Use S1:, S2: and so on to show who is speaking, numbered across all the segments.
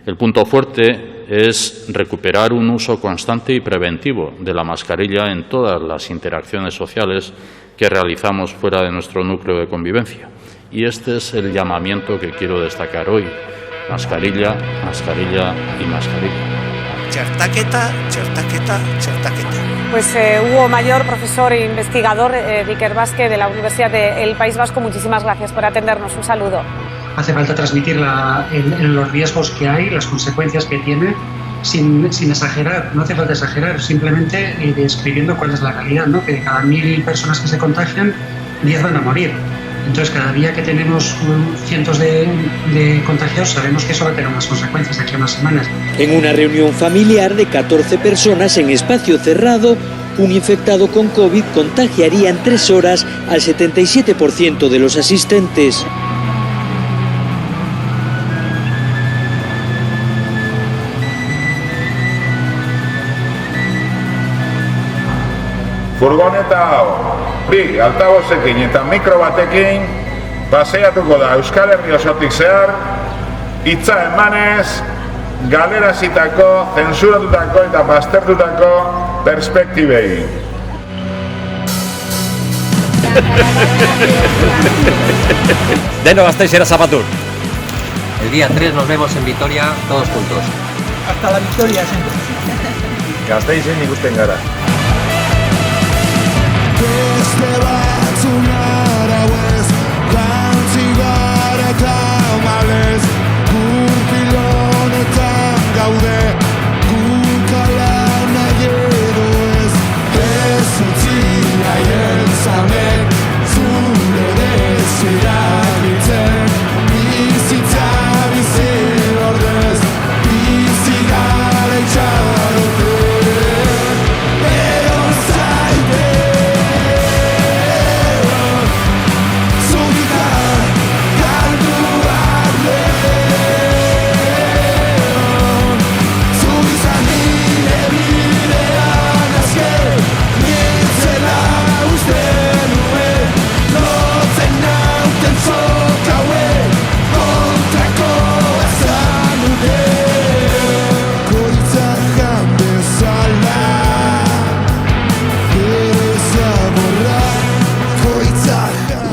S1: El punto fuerte es recuperar un uso constante y preventivo de la mascarilla en todas las interacciones sociales que realizamos fuera de nuestro núcleo de convivencia. Y este es el llamamiento que quiero destacar hoy. Mascarilla, mascarilla y mascarilla.
S2: Txertaketa, txertaketa, txertaketa.
S3: Pues Hugo Mayor, profesor e investigador de Ikerbasque de la Universidad del País Vasco, muchísimas gracias por atendernos. Un saludo.
S4: Hace falta transmitir los riesgos que hay, las consecuencias que tiene, sin exagerar. No hace falta exagerar, simplemente describiendo cuál es la realidad, ¿no? Que de cada 1000 personas que se contagian, 10 van a morir. Entonces, cada día que tenemos cientos de contagiados, sabemos que eso va a tener unas consecuencias aquí a unas semanas.
S5: En una reunión familiar de 14 personas en espacio cerrado, un infectado con COVID contagiaría en 3 horas al 77% de los asistentes.
S6: Furgoneta hau, bi altabozekin eta mikro batekin paseatuko da Euskal Herri osotik zehar, hitza emanez, galerazitako, zensuratutako eta baztertutako perspektibei.
S7: Deno Gasteizera Zapatur.
S8: El día 3 nos vemos en Vitoria, todos juntos.
S9: Hasta la victoria, siempre.
S6: Gasteizen ikusten gara.
S10: Beste batzunar hauez, jantzi gara eta malez, gurpilonetan gaude, gukala nahi edo ez, ez utzi nahien zamen, zure desira ditzen, bizitza bizi ordez, bizi gara itxarote.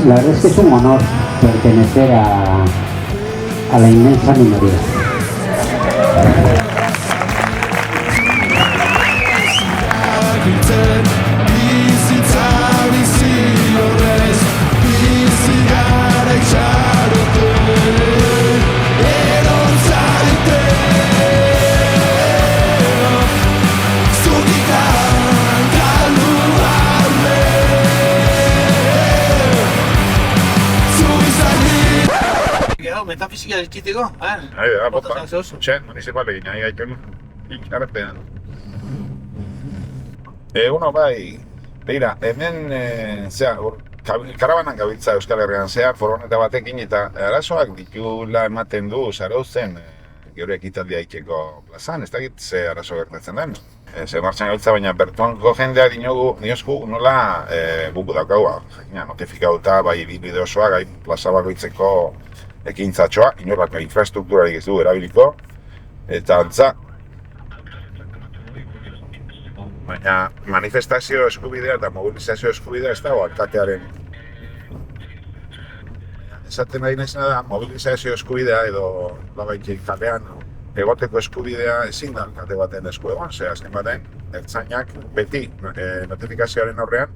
S11: La verdad es que es un honor pertenecer a la inmensa minoría.
S2: Metafisika dizkiteko,
S6: Bopa, txen, municipal egin, nahi gaiten ikarpean. Uno bai, beira, hemen, karabanan gabiltza Euskal Herrian zehar, furgoneta batekin eta arazoak ditula ematen du zarautzen geure ekitaldia ikeko plazan, ez dakit ze arazo gertatzen den. Ze martxan gabiltza, baina bertuanko jendea diozku nola buku daukaua, notifikauta, bai bideo osoa, gai plaza bakoitzeko ekintzatxoa, inorrak infrastrukturarik ez du erabiliko, eta antza. Baina manifestazio eskubidea eta mobilizazio eskubidea ez dago alkatearen. Esaten nahi naizena da, mobilizazio eskubidea edo labaitik kalean egoteko eskubidea ezin da alkate baten esku egon, ze azken baten, ertzainak beti notifikazioaren aurrean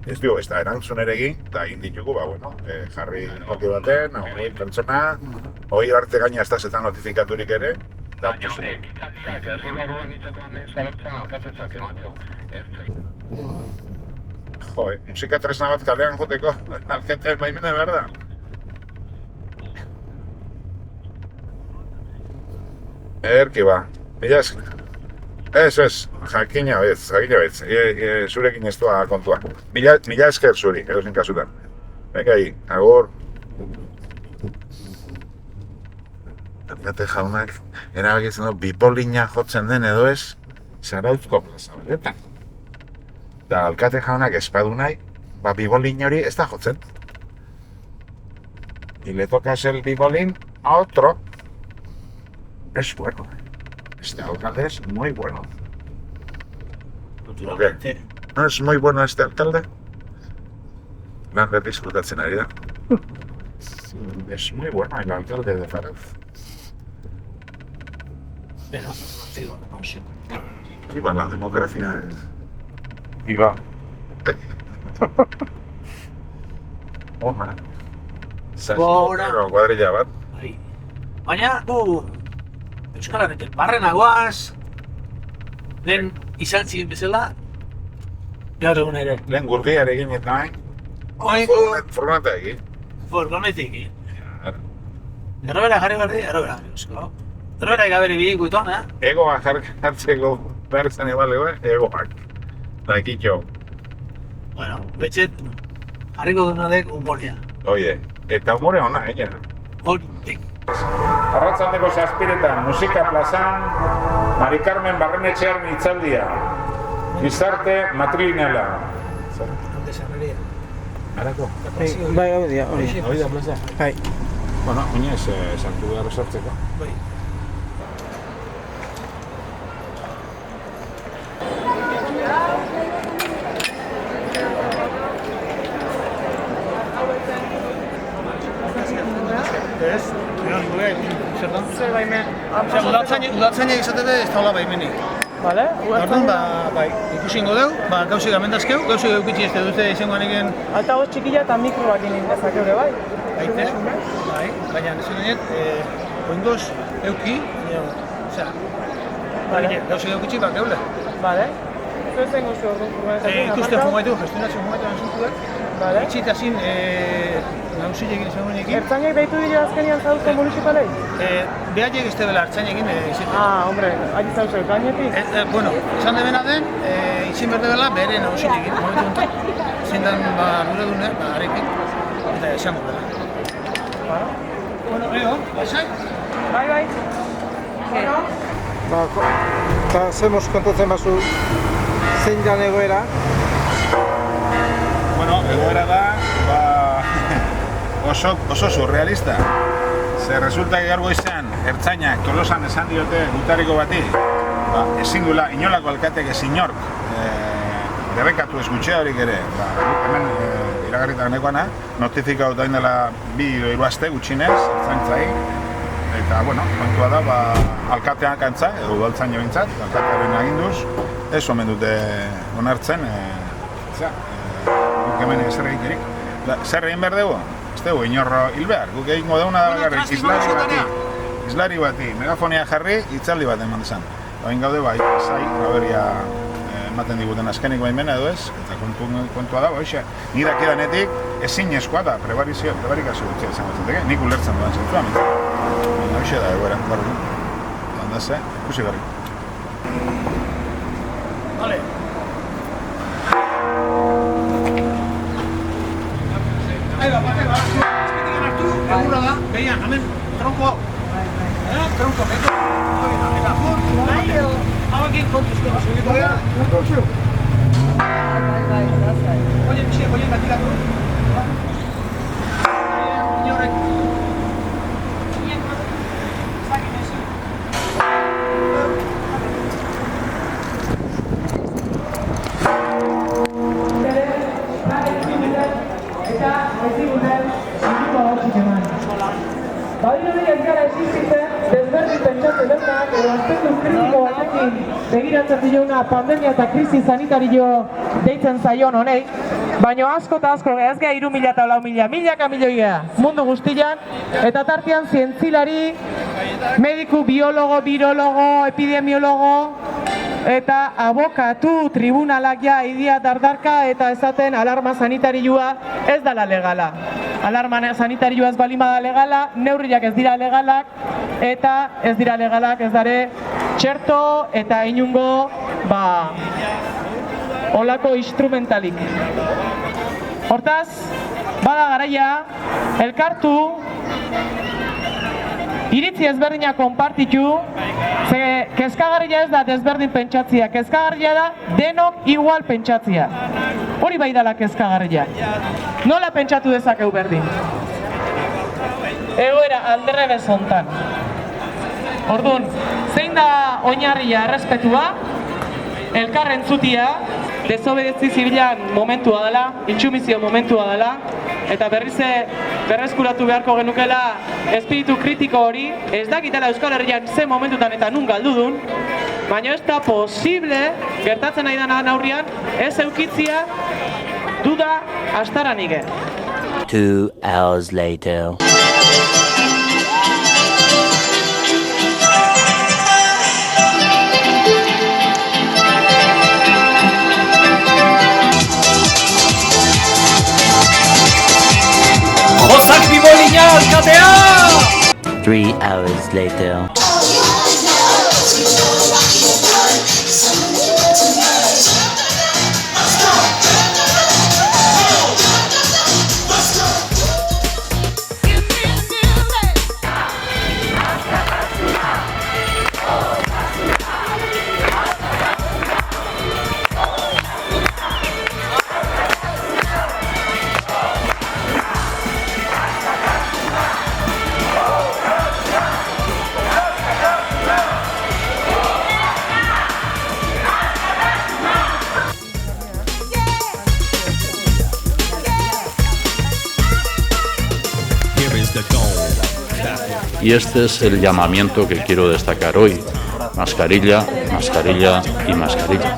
S6: ez du, ez da erantzun ere egin, eta egin ditugu, jarri joki baten, hori pertsona, hori arte gaina ez da zetan notifikaturik ere, eta musika tresna bat kalean joteko, alkete baimena behar da. Erki ba, Ez, jakina bez, zurekin ez doa kontua. Mila esker zuri, edozein kasutan. Venga, agur. Alkate jaunak, erabakitzen du, bipolina jotzen den edo ez, Zarauzko plaza beretan. Eta alkate jaunak espadu nahi, bibolin hori ez da jotzen. Y le tocas el bibolín a otro. Es bueno. Este alcalde es muy bueno.
S2: Naturalmente.
S6: ¿No es muy bueno este alcalde? Grande disfrutatzen ari da. Es muy bueno el alcalde de Ferraz.
S2: Pero, digo, no sé.
S6: Viva la democracia. Viva. Ona.
S2: Gora.
S6: Kuadrilla bat.
S2: Bai. Baina, Euskararen barrenagoaz, lehen izan ziren bezala, gaur egun ere.
S6: Lehen gurdiarekin eta hain. Furgoneta egin.
S2: Furgonetik egin. Errobera jarri behar dira, errobera. Errobera egabere bideko itoan,
S6: Egoa jartzeko behar zen ebalego, egoak. Da ekitxo.
S2: Bueno, betxet, jarriko dunadek humorea.
S6: Oie, eta humore hona,
S2: Hori.
S6: Arratzaldeko zazpiretan, musika plazan, Mari Carmen Barrenetxearen hitzaldia. Gizarte matrilinala. Arako?
S9: Bai, hori.
S6: Hori da plaza?
S9: Bai.
S6: Bueno, oinez, sartu behar sartzeko.
S2: Bai. Ez? Zer baimen? Udatzainak izatete ez daula baimenik.
S9: Bale?
S2: Orduan, bai, ikusingo dugu, gauzik amendazkeu, gauzik eukitzi ez dute izango anekin...
S9: Altagoz txikila eta mikroak inin dezakeu bai?
S2: Aite, bai, baina nezen denet, oingoz euki, osea, gauzik eukitzi bat geule.
S9: Bale? Zer zen gozu orduan furgonetak?
S2: Ikusten fumaitu, gestionatzen fumaitu anzuntu dut.
S9: Bale?
S2: Itxita zin, nauzilekin izango nekin.
S9: Ertzainek deitu dira azkenian zauzko municipalei?
S2: Behaiek ez debela ertzainekin izaten.
S9: Ah, hombre, ari zauzko gainetik?
S2: Bueno, izan debena den, izin behar debela bere nauzilekin, momentu honetan. Zindan, arduradune, arekin, eta esango dela. Bueno, lasai?
S9: Bai.
S12: Eta zemoz kontatzen bazu zein dan egoera?
S6: Bueno, egoera da, oso surrealista. Ze resulta gaur goizean, ertzainak Tolosan esan diote gutariko bati, ezin duela inolako alkatek ez inork debekatu ez gutxea horik ere. Hemen iragarritak nekoana, notifikatu da indela 2-3 aste gutxinez, ertzaintzai. Eta, bueno, kontua da, alkateak antza, edo udaltzaino bintzat, alkatearen aginduz, ez omen dute onartzen, guk hemen zer egiterik. Zer egin behar dugu? Ez dugu, inorro hil behar, guk egingo duguna da bakarrik, izlari bati, megafonia jarri, hitzaldi bat eman dezan. Bain gaude, zai, aberia ematen diguten azkenik baimena edo ez, eta kontua da, ni dakidanetik ezinezkoa da, prebarikazio gutxia izango zeteke, nik ulertzen dudan zentzua, baina hoxe da egoera, barru. Handaz, ikusi berri.
S2: Vale. Aiba, azpitik hartu, egurra da, behian, hemen, tronko hau. Tronko, beko, eta jur, hauekin kontuzko, segiko gara. Oye, pixie, oye, batikatu. Inorrek.
S9: Badirudi ez gara existitzen, desberdin pentsatzen denak, edo aspektu kritiko batekin begiratzen diona pandemia eta krisi sanitario deitzen zaion honei, baina asko eta asko ez gara 3.000 eta 4.000, milaka milioia mundu guztian, eta tartean zientzilari, mediku, biologo, virologo, epidemiologo, eta abokatu tribunalak ja idia dardarka eta esaten alarma sanitarioa ez dela legala. Alarma sanitarioa ez balima da legala, neurriak ez dira legalak, eta ez dira legalak ez dare txerto eta inungo olako instrumentalik. Hortaz, bada garaia, elkartu, iritzi ezberdinak konpartitu, ze kezkagarria ez da desberdin pentsatzia, kezkagarria da denok igual pentsatzia. Hori bai dela kezkagarria. Nola pentsatu dezakeu berdin? Egoera alderrebez hontan. Orduan, zein da oinarria errespetua, elkar entzutia, desobedientzi zibilan momentua dela, intsumisio momentua dela, eta berreskuratu beharko genukela espiritu kritiko hori, ez dakitela Euskal Herrian ze momentutan eta nun galdu dun, baina ez da posible, gertatzen nahi dena aurrian, ez eukitzia duda astaranik.
S13: 2 hours later.
S7: Josak Bibolina alkatea!
S13: 3 hours later.
S1: Y este es el llamamiento que quiero destacar hoy. Mascarilla, mascarilla y mascarilla.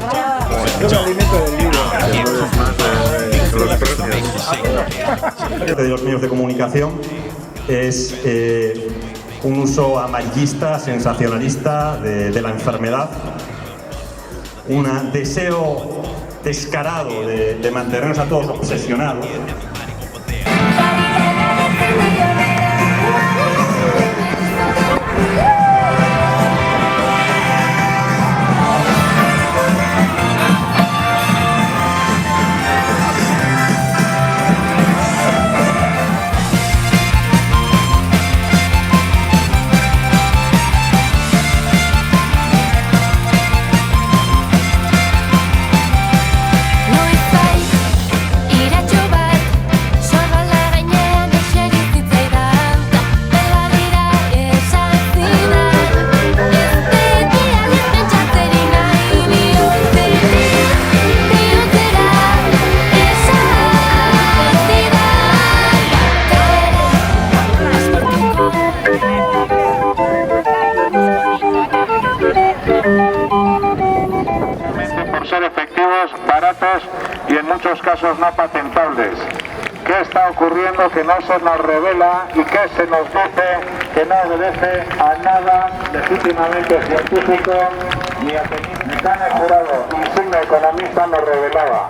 S14: De los medios de comunicación es un uso amarillista, sensacionalista de la enfermedad, un deseo descarado de mantenernos a todos obsesionados.
S15: Y en muchos casos no patentables. ¿Qué está ocurriendo que no se nos revela y que se nos dice que no obedece a nada legítimamente científico ni a Necane Jurado, insigne economista, nos revelaba?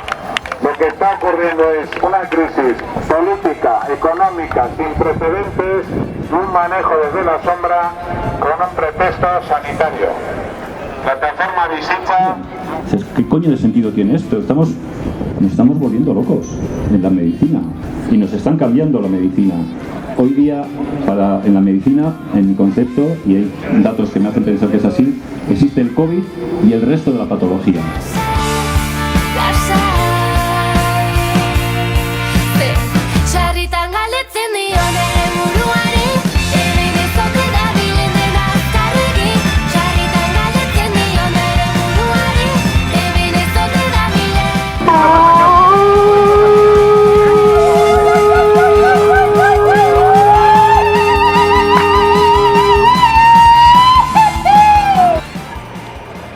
S15: Lo que está ocurriendo es una crisis política, económica, sin precedentes, un manejo desde la sombra con un pretexto sanitario. Plataforma Visita.
S16: ¿Qué coño de sentido tiene esto? Nos estamos volviendo locos en la medicina y nos están cambiando la medicina. Hoy día, en la medicina, en mi concepto, y hay datos que me hacen pensar que es así, existe el COVID y el resto de la patología.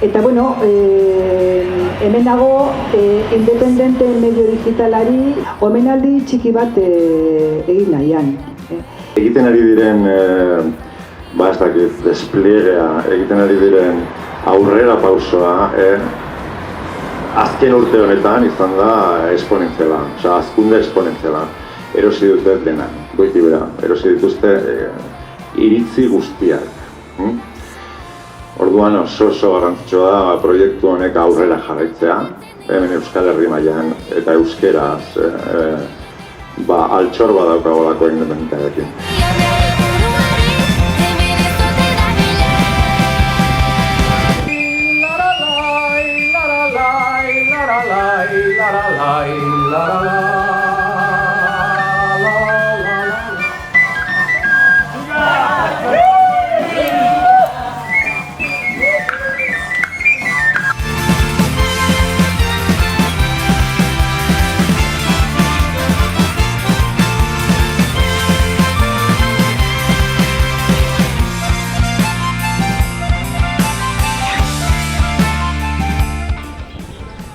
S17: Eta bueno, hemen dago independente medio digitalari omenaldi txiki bat egin nahian.
S18: Egiten ari diren, ez dakit, despliegea, egiten ari diren aurrera pausoa, azken urte honetan izan da esponentziala, hazkunde esponentziala. Erosi dute dena, goiti bera, erosi dituzte iritzi guztiak. Orduan oso garrantzitsua da proiektu honek aurrera jarraitzea, hemen Euskal Herri mailan eta euskeraz altxor badaukagolako independentarekin.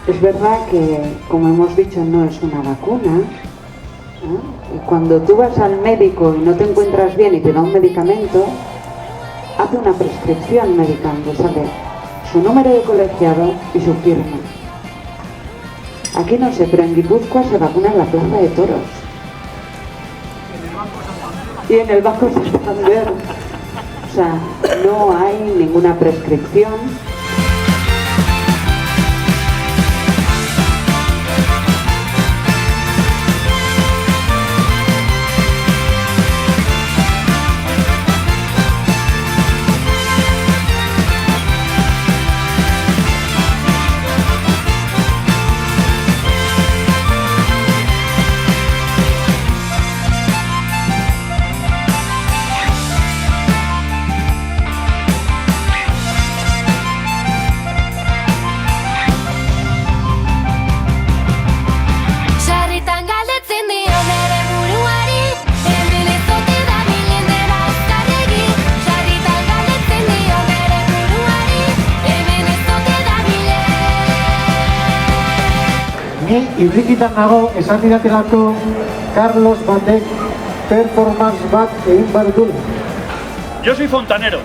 S17: Es verdad que, como hemos dicho, no es una vacuna, ¿eh? Y cuando tú vas al médico y no te encuentras bien y te da un medicamento, hace una prescripción médica donde sale su número de colegiado y su firma. Aquí no sé, pero en Guipúzcoa se vacuna en la Plaza de Toros. Y en el Banco Santander. O sea, no hay ninguna prescripción.
S12: Ni irrikitan nago esan didatelako Carlos batek performance bat egin behar du.
S19: Yo soy fontanero.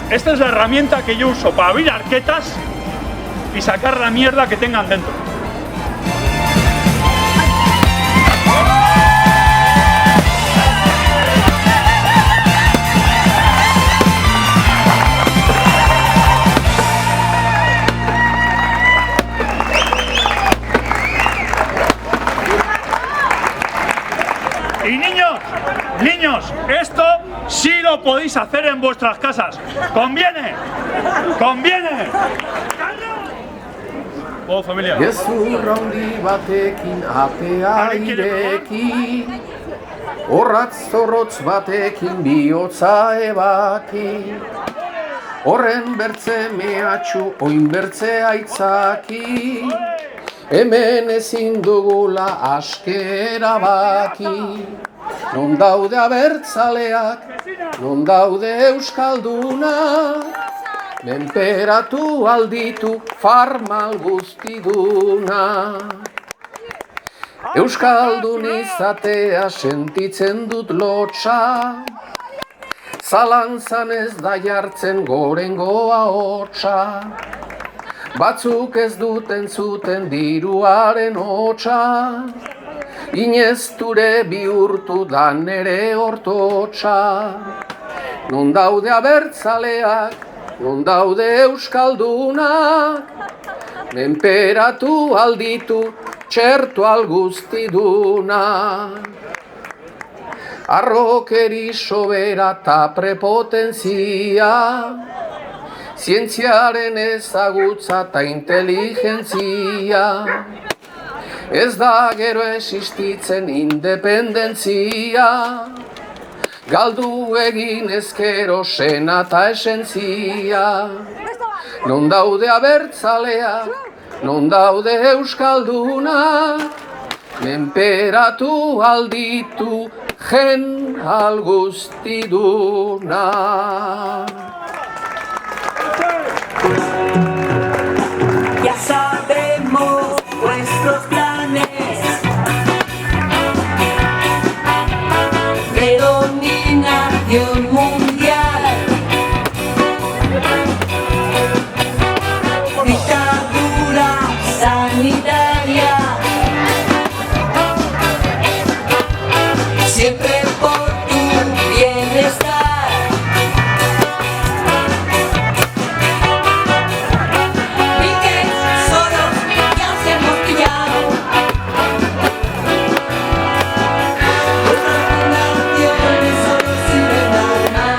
S19: Esta es la herramienta que yo uso para abrir arquetas y sacar la mierda que tengan dentro. Y niños, esto sí lo podéis hacer en vuestras casas. ¡Conviene! ¡Conviene! Oh, familia.
S20: Gezur handi batekin atea ireki, horratz zorrotz batekin bihotza ebaki, horren bertze mehatxu oin bertze aitzaki, hemen ezin dugula askera baki. Non daude abertzaleak, non daude euskaldunak, menperatu alditu farmal guztiduna. Euskaldun izatea sentitzen dut lotxa, zalantzan ez da jartzen gorengoa hotxa. Batzuk ez duten zuten diruaren hotxa, inezture bihurtu da nere hortotxa. Non daude abertzaleak, non daude euskaldunak, menperatu alditu txertu alguztiduna. Arrokeri sobera ta prepotentzia, zientziaren ezagutza ta inteligentzia. Ez da gero existitzen independentzia, galdu egin ezkero sena ta esentzia. Non daude abertzaleak, non daude euskaldunak, menperatu alditu gen alguztiduna.
S10: Ya sabemos nuestros planes de dominación mundial, dictadura sanitaria, siempre por tu bienestar. Nuestras fundaciones solo sirven al mal.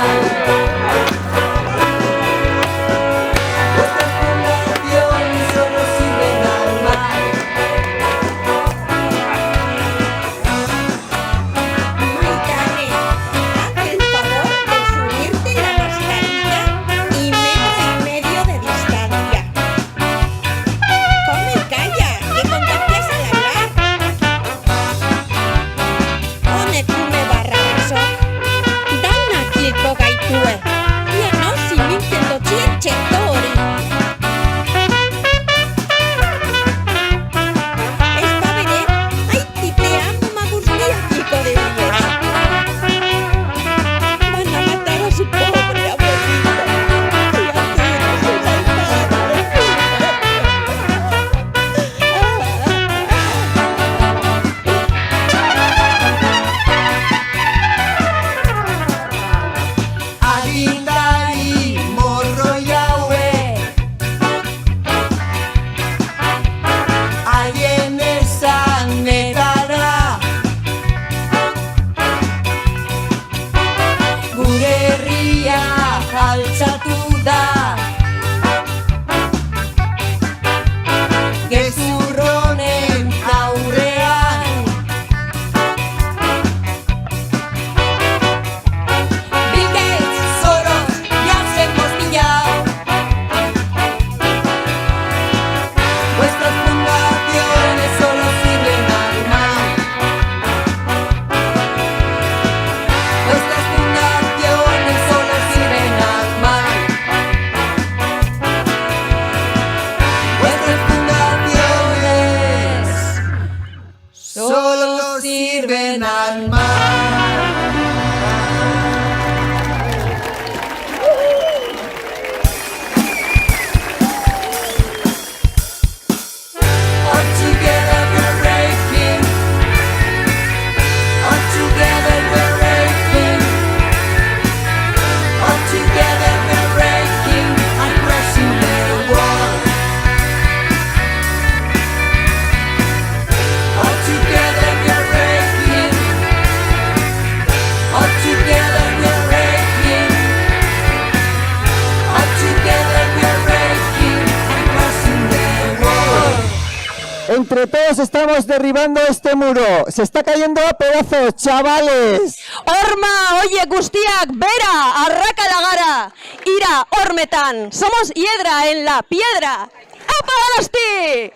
S21: entre todos estamos derribando este muro. Se está cayendo a pedazos, chavales.
S22: Horma, oye, guztiak, bera, arraka lagara. Ira, hormetan, somos hiedra en la piedra. ¡Apa, Donosti!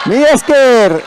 S21: ¡Mi esker!